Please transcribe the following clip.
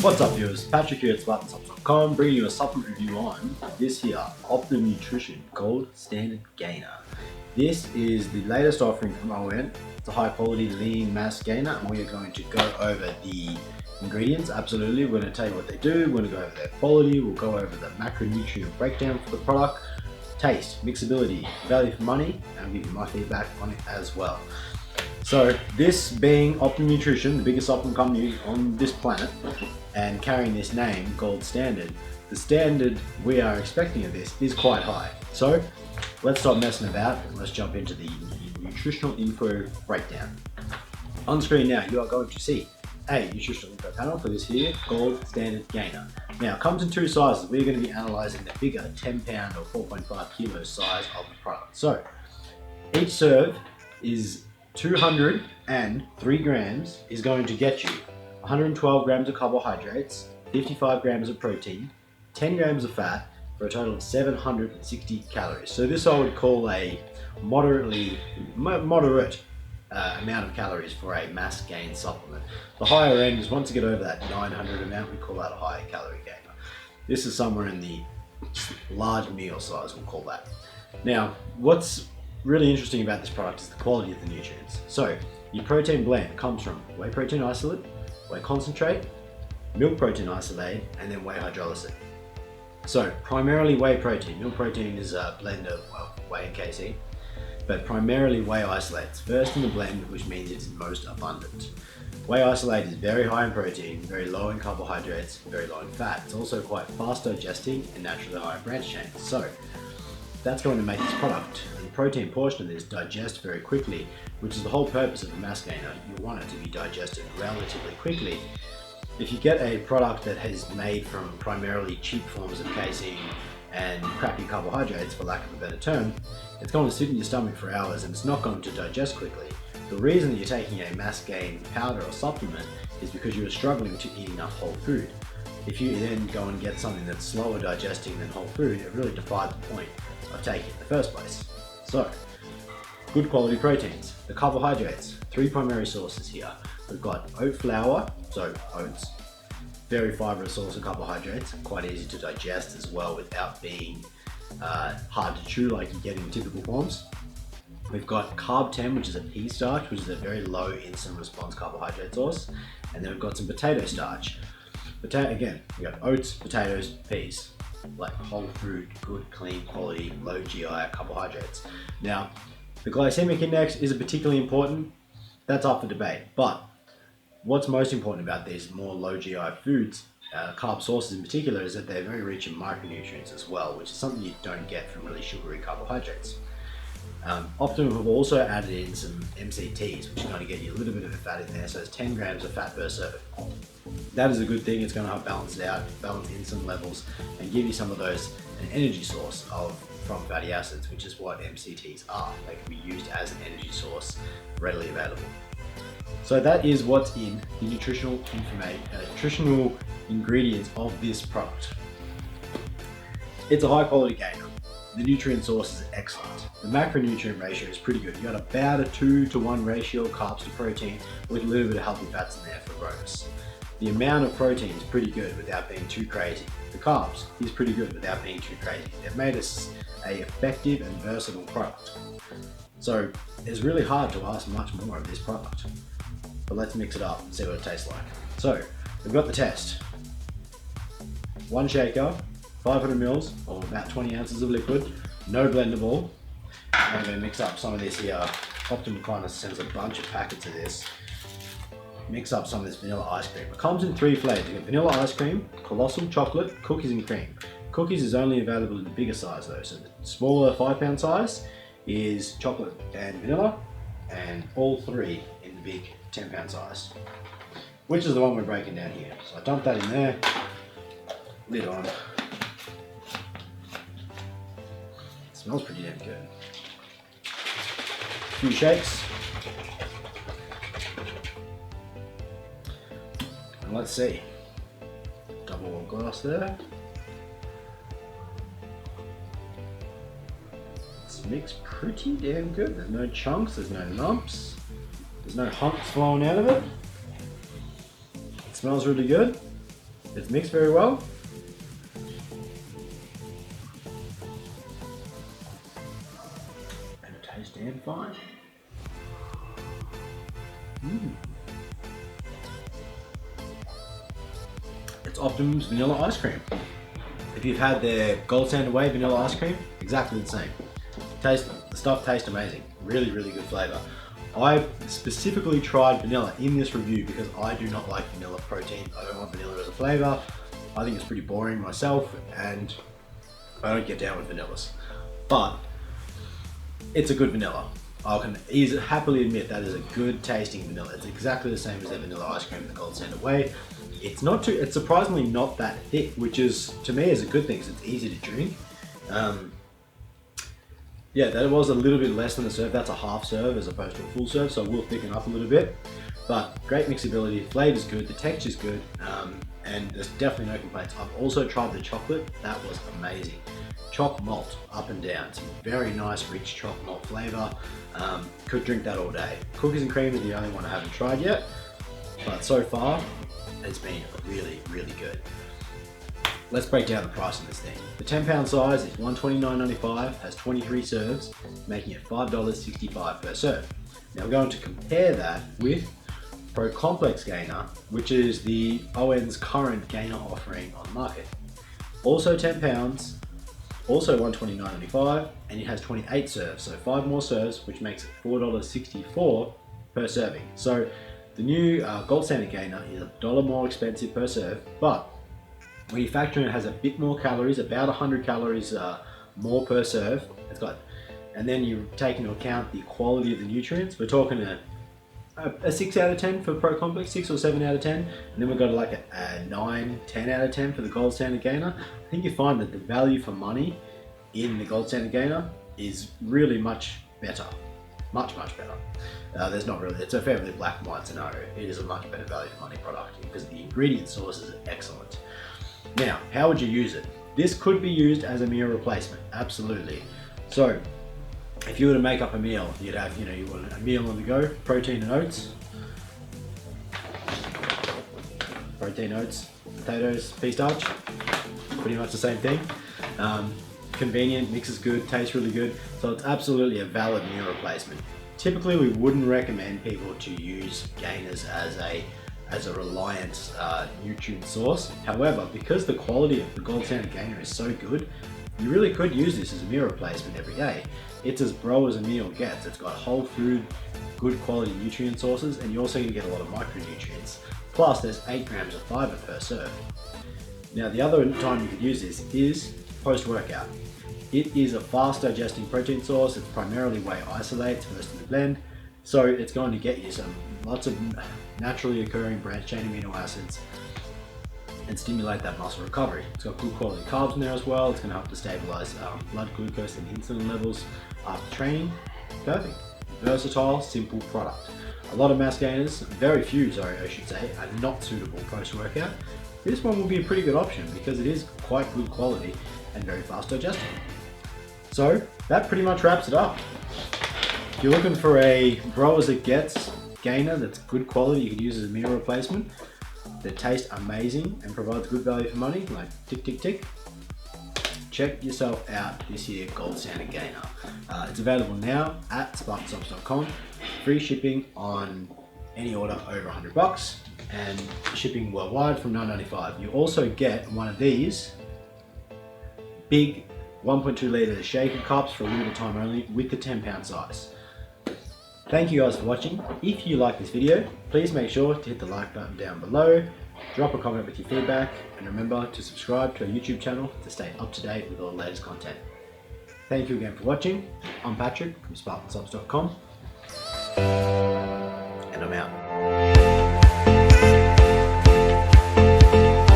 What's up viewers, Patrick here at SpartanSups.com bringing you a supplement review on this here Optimum Nutrition Gold Standard Gainer. This is the latest offering from ON. It's a high quality lean mass gainer and we are going to go over the ingredients. Absolutely, we're going to tell you what they do, we're going to go over their quality, we'll go over the macronutrient breakdown for the product, taste, mixability, value for money, and I'll give you my feedback on it as well. So this being Optimum Nutrition, the biggest supplement company on this planet, and carrying this name, Gold Standard, the standard we are expecting of this is quite high. So let's stop messing about and let's jump into the nutritional info breakdown. On screen now you are going to see a nutritional info panel for this here Gold Standard Gainer. Now it comes in two sizes. We're going to be analysing the bigger 10 pound or 4.5 kilo size of the product. So each serve is 203 grams is going to get you 112 grams of carbohydrates, 55 grams of protein, 10 grams of fat for a total of 760 calories. So this I would call a moderate amount of calories for a mass gain supplement. The higher end is once you get over that 900 amount, we call that a higher calorie gainer. This is somewhere in the large meal size, we'll call that. Now, what's really interesting about this product is the quality of the nutrients. So your protein blend comes from whey protein isolate, whey concentrate, milk protein isolate, and then whey hydrolysate. So primarily whey protein. Milk protein is a blend of whey and casein, but primarily whey isolate. It's first in the blend, which means it's most abundant. Whey isolate is very high in protein, very low in carbohydrates, very low in fat. It's also quite fast digesting and naturally high in branch chains. So that's going to make this product, the protein portion of this, digest very quickly, which is the whole purpose of a mass gainer. You want it to be digested relatively quickly. If you get a product that is made from primarily cheap forms of casein and crappy carbohydrates, for lack of a better term, it's going to sit in your stomach for hours and it's not going to digest quickly. The reason that you're taking a mass gain powder or supplement is because you are struggling to eat enough whole food. If you then go and get something that's slower digesting than whole food, it really defies the point of taking it in the first place. So, good quality proteins. The carbohydrates, three primary sources here. We've got oat flour, so oats, very fibrous source of carbohydrates, quite easy to digest as well without being hard to chew like you get in typical forms. We've got Carb10, which is a pea starch, which is a very low insulin response carbohydrate source. And then we've got some potato starch. Again, we've got oats, potatoes, peas, like whole food, good, clean, quality, low GI carbohydrates. Now, the glycemic index isn't particularly important. That's up for debate. But what's most important about these more low GI foods, carb sources in particular, is that they're very rich in micronutrients as well, which is something you don't get from really sugary carbohydrates. Optimum have also added in some MCTs, which are going to get you a little bit of a fat in there, so it's 10 grams of fat per serving. That is a good thing. It's going to help balance it out, balance insulin levels, and give you some of those, an energy source from fatty acids, which is what MCTs are. They can be used as an energy source, readily available. So that is what's in the nutritional ingredients of this product. It's a high quality gainer. The nutrient source is excellent. The macronutrient ratio is pretty good. You got about a 2-to-1 ratio of carbs to protein with a little bit of healthy fats in there for bonus. The amount of protein is pretty good without being too crazy. The carbs is pretty good without being too crazy. They've made us a effective and versatile product. So it's really hard to ask much more of this product. But let's mix it up and see what it tastes like. So we've got the test. One shaker, 500 mils or about 20 ounces of liquid, no blendable. I'm going to mix up some of this here. Optimum kind of sends a bunch of packets of this. Mix up some of this vanilla ice cream. It comes in 3 flavors. You've got vanilla ice cream, colossal chocolate, cookies and cream. Cookies is only available in the bigger size though, so the smaller 5-pound size is chocolate and vanilla, and all 3 in the big 10-pound size, which is the one we're breaking down here. So I dump that in there, lid on. Smells pretty damn good. A few shakes. And let's see. Double wall glass there. mixed pretty damn good. There's no chunks, there's no lumps, there's no hunks flowing out of it. It smells really good. It's mixed very well. And it tastes damn fine. It's Optimum's vanilla ice cream. If you've had their Gold Standard Whey vanilla ice cream, exactly the same. The stuff tastes amazing. Really, really good flavor. I specifically tried vanilla in this review because I do not like vanilla protein. I don't want vanilla as a flavor. I think it's pretty boring myself, and I don't get down with vanillas. But it's a good vanilla. I can happily admit that is a good tasting vanilla. It's exactly the same as the vanilla ice cream, the Gold Standard Whey. It's surprisingly not that thick, which is, to me, is a good thing because it's easy to drink. Yeah, that was a little bit less than a serve. That's a half serve as opposed to a full serve, so it will thicken up a little bit. But great mixability, flavor's good, the texture's good, and there's definitely no complaints. I've also tried the chocolate. That was amazing. Choc malt up and down. Some very nice, rich choc malt flavor. Could drink that all day. Cookies and cream is the only one I haven't tried yet, but so far it's been really, really good. Let's break down the price on this thing. The 10-pound size is $129.95, has 23 serves, making it $5.65 per serve. Now we're going to compare that with Pro Complex Gainer, which is the ON's current gainer offering on the market. Also 10 pounds, also $129.95, and it has 28 serves, so 5 more serves, which makes it $4.64 per serving. So the new Gold Standard Gainer is $1 more expensive per serve, but when you factor in, it has a bit more calories, about 100 calories more per serve. And then you take into account the quality of the nutrients. We're talking a 6 out of 10 for Pro Complex, 6 or 7 out of 10, and then we've got like a 9, 10 out of 10 for the Gold Standard Gainer. I think you find that the value for money in the Gold Standard Gainer is really much better. Much better. There's not really, it's a fairly black and white scenario. It is a much better value for money product because the ingredient sources are excellent. Now, how would you use it? This could be used as a meal replacement, absolutely. So, if you were to make up a meal, you'd have, you want a meal on the go, protein and oats. Protein, oats, potatoes, pea starch, pretty much the same thing. Convenient, mixes good, tastes really good, so it's absolutely a valid meal replacement. Typically, we wouldn't recommend people to use gainers as a reliant nutrient source. However, because the quality of the Gold Standard Gainer is so good, you really could use this as a meal replacement every day. It's as bro as a meal gets. It's got whole food, good quality nutrient sources, and you're also going to get a lot of micronutrients. Plus, there's 8 grams of fiber per serve. Now, the other time you could use this is post-workout. It is a fast digesting protein source. It's primarily whey isolates first in the blend, so it's going to get you lots of naturally occurring branched chain amino acids and stimulate that muscle recovery. It's got good quality carbs in there as well. It's going to help to stabilize blood glucose and insulin levels after training. Perfect. Versatile, simple product. A lot of mass gainers, very few, sorry, I should say, are not suitable post-workout. This one will be a pretty good option because it is quite good quality and very fast digesting. So that pretty much wraps it up. If you're looking for a bro as it gets gainer that's good quality, you could use as a meal replacement, that tastes amazing and provides good value for money, like tick tick tick, check yourself out this year Gold Standard Gainer. It's available now at SpartanSupps.com. Free shipping on any order over $100 and shipping worldwide from $9.95. You also get one of these big 1.2 litre shaker cups for a limited time only with the 10-pound size. Thank you guys for watching. If you like this video, please make sure to hit the like button down below, drop a comment with your feedback, and remember to subscribe to our YouTube channel to stay up to date with all the latest content. Thank you again for watching. I'm Patrick from SpartanSupps.com, and I'm out.